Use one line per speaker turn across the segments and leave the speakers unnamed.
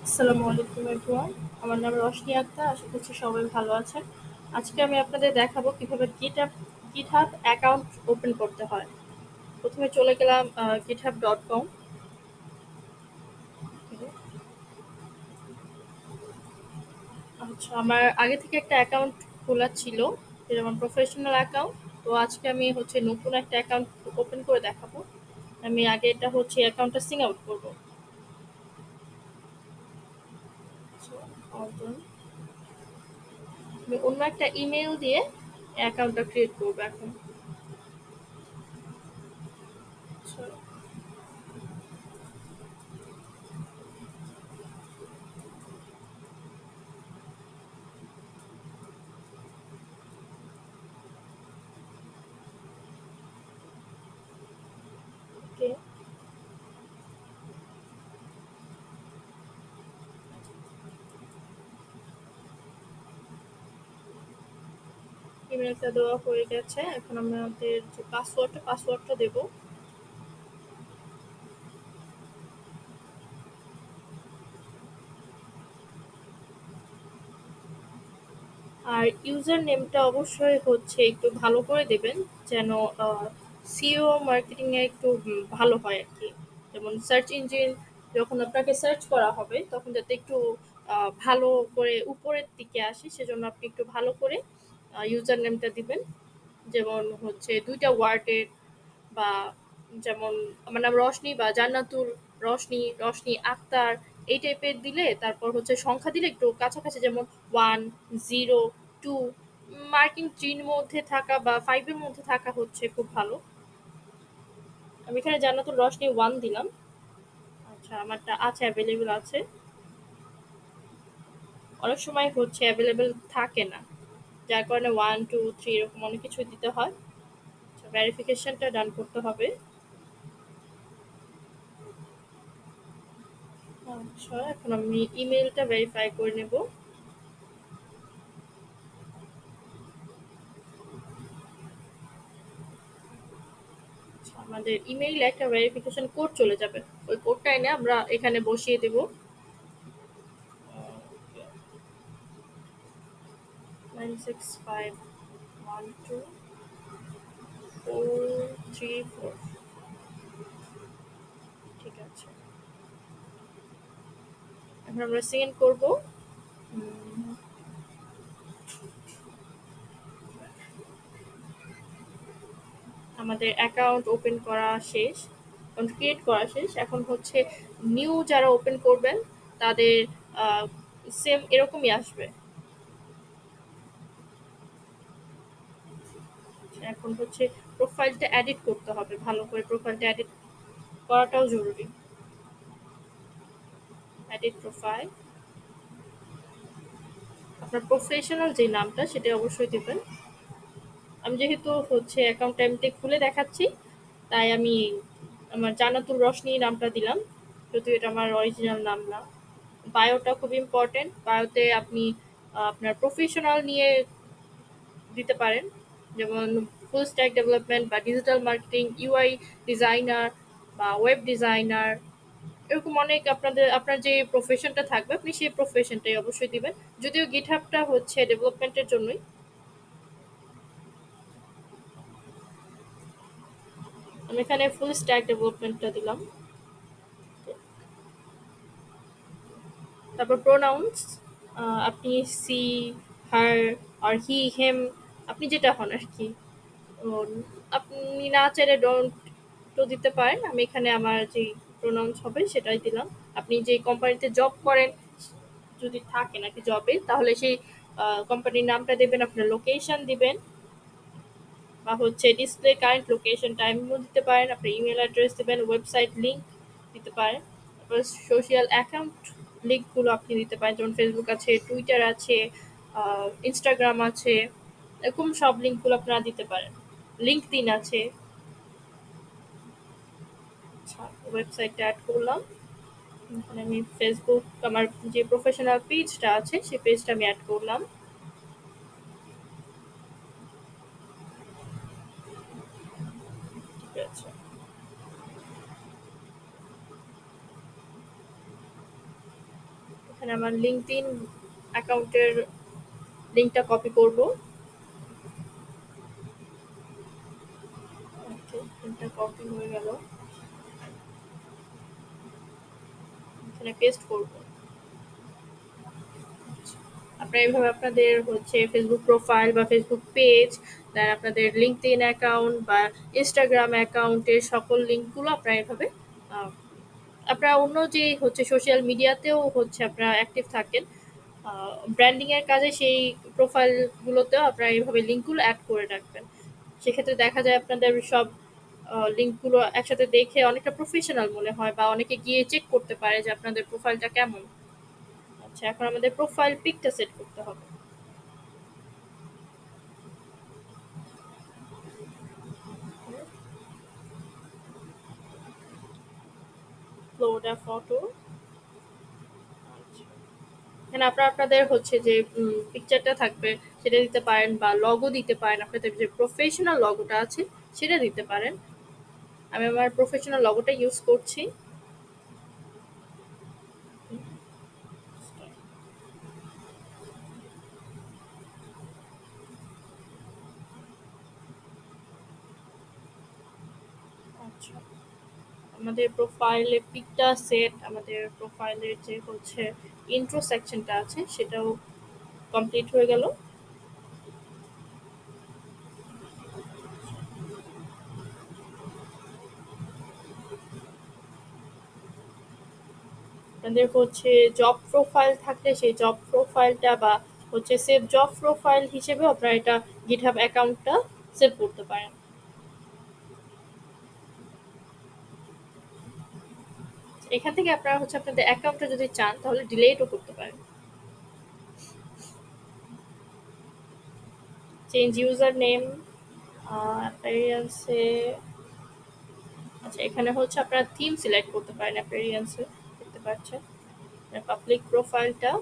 আসসালামু আলাইকুম এভরিওয়ান। আমার নাম রশনি আক্তার। আশা করছি সবাই ভালো আছেন। আজকে আমি আপনাদের দেখাবো কিভাবে GitHub অ্যাকাউন্ট ওপেন করতে হয়। প্রথমে চলে গেলাম github.com। আচ্ছা, আমার আগে থেকে একটা অ্যাকাউন্ট খোলা ছিল, যেটা আমার প্রফেশনাল অ্যাকাউন্ট। তো আজকে আমি নতুন একটা অ্যাকাউন্ট ওপেন করে দেখাবো। আমি আগে এটা অ্যাকাউন্টটা সিং আউট করবো। আমি অন্য একটা ইমেল দিয়ে অ্যাকাউন্টটা ক্রিয়েট করবো এখন। আচ্ছা, ওকে। ইমেলটা দেওয়া হয়ে গেছে। এখন আমাদের যে পাসওয়ার্ডটা দেব। আর ইউজার নেমটা অবশ্যই একটু ভালো করে দেবেন, যেন সিইও মার্কেটিং এ একটু ভালো হয় আর কি। যেমন সার্চ ইঞ্জিন যখন আপনাকে সার্চ করা হবে, তখন যাতে একটু ভালো করে উপরের দিকে আসে, সেজন্য আপনি একটু ভালো করে ইউজার নেমটা দিবেন। যেমন দুইটা ওয়ার্ডের, বা যেমন আমার নাম রশনি বা জান্নাতুল রশনি, রশনি আক্তার, এই টাইপের দিলে, তারপর সংখ্যা দিলে একটু কাছাকাছি, যেমন 1, 0, 2, মার্কিং 3 মধ্যে থাকা বা 5 এর মধ্যে থাকা খুব ভালো। আমি এখানে জান্নাতুল রশনি 1 দিলাম। আচ্ছা, আমারটা আছে, অ্যাভেলেবেল আছে। অনেক সময় অ্যাভেলেবেল থাকে না, যার কারণে 1, 2, 3 এরকম অনেক কিছু দিতে হয়। ভেরিফিকেশনটা ডান করতে হবে। আচ্ছা, এখন আমি ইমেলটা ভেরিফাই করে নেব। আচ্ছা, আমাদের ইমেইলে একটা ভেরিফিকেশন কোড চলে যাবে। ওই কোডটা এনে আমরা এখানে বসিয়ে দেব। 96512 434। ঠিক আছে, এখন আমরা সেন্ড করব। আমাদের অ্যাকাউন্ট ওপেন করা শেষ, অ্যাকাউন্ট ক্রিয়েট করা শেষ। এখন নিউ যারা ওপেন করবেন, তাদের সেম এরকমই আসবে। এখন প্রোফাইলটা এডিট করতে হবে, ভালো করে প্রোফাইলটা এডিট করাটাও জরুরি। এডিট প্রোফাইল, আপনার প্রফেশনাল যে নামটা সেটা অবশ্যই দিবেন। আমি যেহেতু অ্যাকাউন্ট টাইমটি খুলে দেখাচ্ছি, তাই আমি আমার জান্নাতুল রশনি নামটা দিলাম, যদিও এটা আমার অরিজিনাল নাম না। বায়োটা খুব ইম্পর্টেন্ট। বায়োতে আপনি আপনার প্রফেশনাল নিয়ে দিতে পারেন, যেমন ফুল স্ট্যাক ডেভেলপমেন্ট বা ডিজিটাল মার্কেটিং, ইউআই ডিজাইনার বা ওয়েব ডিজাইনার, এরকম অনেক আপনার যে প্রফেশনটা থাকবে, আপনি সেই প্রফেশনটাই অবশ্যই দিবেন। যদিও গিটহাবটা ডেভেলপমেন্টের জন্যই। আমি এখানে ফুল স্ট্যাক ডেভেলপমেন্টটা দিলাম। তারপর প্রোনাউন্স, আপনি সি, হার আর হি, হেম, আপনি যেটা হন আর কি। তো আপনি না চাইলে ডোন্ট তো দিতে পারেন। আমি এখানে আমার যে প্রোনাউন্স হবে সেটাই দিলাম। আপনি যে কোম্পানিতে জব করেন, যদি থাকেন আর কি জবে, তাহলে সেই কোম্পানির নামটা দেবেন, আপনার লোকেশন দিবেন, বা ডিসপ্লে কারেন্ট লোকেশন টাইমও দিতে পারেন। আপনার ইমেল অ্যাড্রেস দেবেন, ওয়েবসাইট লিংক দিতে পারেন। তারপর সোশ্যাল অ্যাকাউন্ট লিঙ্কগুলো আপনি দিতে পারেন, যেমন ফেসবুক আছে, টুইটার আছে, ইনস্টাগ্রাম আছে, এরকম সব লিঙ্কগুলো আপনারা দিতে পারেন। লিঙ্কডইন আছে। আচ্ছা, ওয়েবসাইটটা অ্যাড করলাম। এখানে আমি ফেসবুক, আমার যে প্রফেশনাল পেজটা আছে সেই পেজটা আমি অ্যাড করলাম। ঠিক আছে, এখানে আমার লিঙ্কডইন অ্যাকাউন্টের লিঙ্কটা কপি করব। ওকে, লিঙ্কটা কপি হয়ে গেল। এখানে পেস্ট করব। আপনারা এইভাবে আপনাদের হচ্ছে ফেসবুক প্রোফাইল বা ফেসবুক পেজ, দেন আপনাদের লিঙ্কডইন অ্যাকাউন্ট বা ইনস্টাগ্রাম অ্যাকাউন্টের সকল লিঙ্কগুলো আপনারা এভাবে আহ, আপনারা অন্য যে হচ্ছে সোশ্যাল মিডিয়াতেও হচ্ছে আপনারা অ্যাক্টিভ থাকেন, ব্র্যান্ডিং এর কাজে সেই প্রোফাইলগুলোতেও আপনারা এইভাবে লিঙ্কগুলো অ্যাড করে রাখবেন। সেক্ষেত্রে দেখা যায় আপনাদের সব লিঙ্কগুলো একসাথে দেখে অনেকটা প্রফেশনাল মনে হয়, বা অনেকে গিয়ে চেক করতে পারে যে আপনাদের প্রোফাইলটা কেমন। আচ্ছা, এখন আমাদের প্রোফাইল পিকটা সেট করতে হবে। আপলোড আ ফটো। এখানে আপনারা আপনাদের হচ্ছে যে পিকচারটা থাকবে সেটা দিতে পারেন, বা লগো দিতে পারেন, আপনাদের যে প্রফেশনাল লগোটা আছে সেটা দিতে পারেন। আমি আমার প্রফেশনাল লগোটা ইউজ করছি। আচ্ছা, আমাদের প্রোফাইলে পিকটা সেট, আমাদের প্রোফাইলের যে হচ্ছে ইন্ট্রো সেকশনটা আছে সেটাও কমপ্লিট হয়ে গেল। আপনাদের হচ্ছে জব প্রোফাইল থাকলে সেই জব প্রোফাইলটা, বা হচ্ছে সেভ জব প্রোফাইল হিসেবে আপনারা এটা গিটহাব অ্যাকাউন্টটা সেভ করতে পারেন। এখান থেকে আপনারা হচ্ছে আপনাদের অ্যাকাউন্টটা যদি চান তাহলে ডিলেটও করতে পারেন। চেঞ্জ ইউজার নেম অ্যাপিয়ারেন্সে। আচ্ছা, এখানে হচ্ছে আপনারা থিম সিলেক্ট করতে পারেন অ্যাপিয়ারেন্সে, দেখতে পাচ্ছেন পাবলিক প্রোফাইলটা।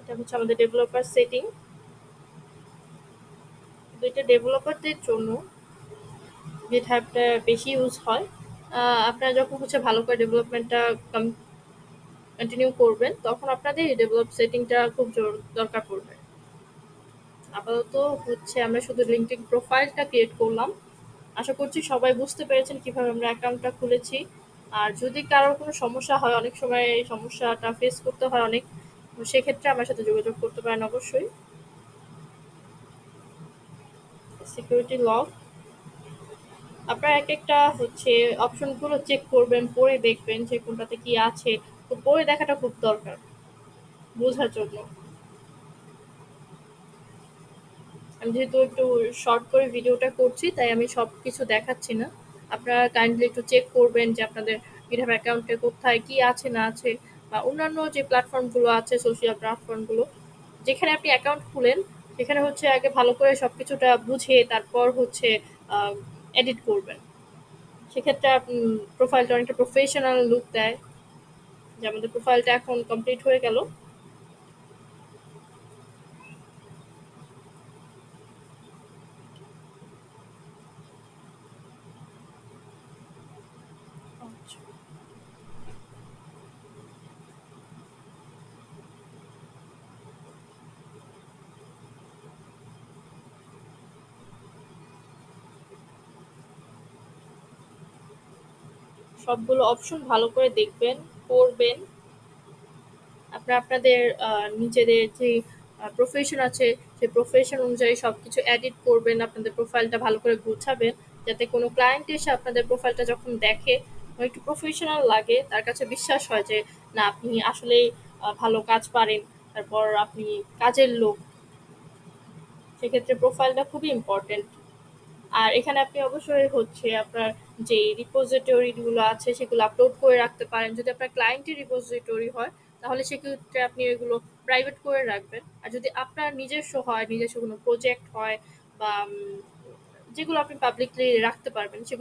এটা হচ্ছে আমাদের ডেভেলপার সেটিং। এটা ডেভেলপারদের জন্য গিটহাবটা বেশি ইউজ হয়। আপনারা যখন হচ্ছে ভালো করে ডেভেলপমেন্টটা কন্টিনিউ করবেন তখন আপনাদের এই ডেভেলপ সেটিংটা খুব দরকার পড়বে। আপাতত হচ্ছে আমরা শুধু লিঙ্কডইন প্রোফাইলটা ক্রিয়েট করলাম। আশা করছি সবাই বুঝতে পেরেছেন কিভাবে আমরা অ্যাকাউন্টটা খুলেছি। আর যদি কারোর কোনো সমস্যা হয়, অনেক সময় এই সমস্যাটা ফেস করতে হয় অনেক, তো সেক্ষেত্রে আমার সাথে যোগাযোগ করতে পারেন অবশ্যই। সিকিউরিটি লক, আপনারা এক একটা হচ্ছে অপশনগুলো চেক করবেন, পড়ে দেখবেন যে কোনটাতে কি আছে। তো পড়ে দেখাটা খুব দরকার বোঝার জন্য। আমি যেহেতু একটু শর্ট করে ভিডিওটা করছি তাই আমি সব কিছু দেখাচ্ছি না। আপনারা কাইন্ডলি একটু চেক করবেন যে আপনাদের গিটহাব অ্যাকাউন্টে কোথায় কি আছে না আছে, বা অন্যান্য যে প্ল্যাটফর্মগুলো আছে সোশ্যাল প্ল্যাটফর্মগুলো যেখানে আপনি অ্যাকাউন্ট খুলেন সেখানে হচ্ছে আগে ভালো করে সবকিছুটা বুঝে তারপর হচ্ছে এডিট করবেন। সেক্ষেত্রে প্রোফাইলটা অনেকটা প্রফেশনাল লুক দেয়। যে আমাদের প্রোফাইলটা এখন কমপ্লিট হয়ে গেল। আচ্ছা, সবগুলো অপশন ভালো করে দেখবেন, পড়বেন। আপনারা আপনাদের নিজেদের যে প্রফেশন আছে সেই প্রফেশন অনুযায়ী সবকিছু এডিট করবেন, আপনাদের প্রোফাইলটা ভালো করে গুছাবেন, যাতে কোনো ক্লায়েন্ট এসে আপনাদের প্রোফাইলটা যখন দেখে একটু প্রফেশনাল লাগে, তার কাছে বিশ্বাস হয় যে না আপনি আসলেই ভালো কাজ পারেন, তারপর আপনি কাজের লোক। সেক্ষেত্রে প্রোফাইলটা খুবই ইম্পর্টেন্ট। আর এখানে আপনি অবশ্যই হচ্ছে আপনার যে রিপোজিটরি গুলো আছে সেগুলো আপলোড করে রাখতে পারেন। যদি আপনার ক্লায়েন্টের রিপোজিটরি হয় তাহলে সেক্ষেত্রে আপনি এগুলো প্রাইভেট করে রাখবেন। আর যদি আপনার নিজস্ব হয়, নিজস্ব কোনো প্রজেক্ট হয়, বা যেগুলো আপনি পাবলিকলি রাখতে পারবেন সেগুলো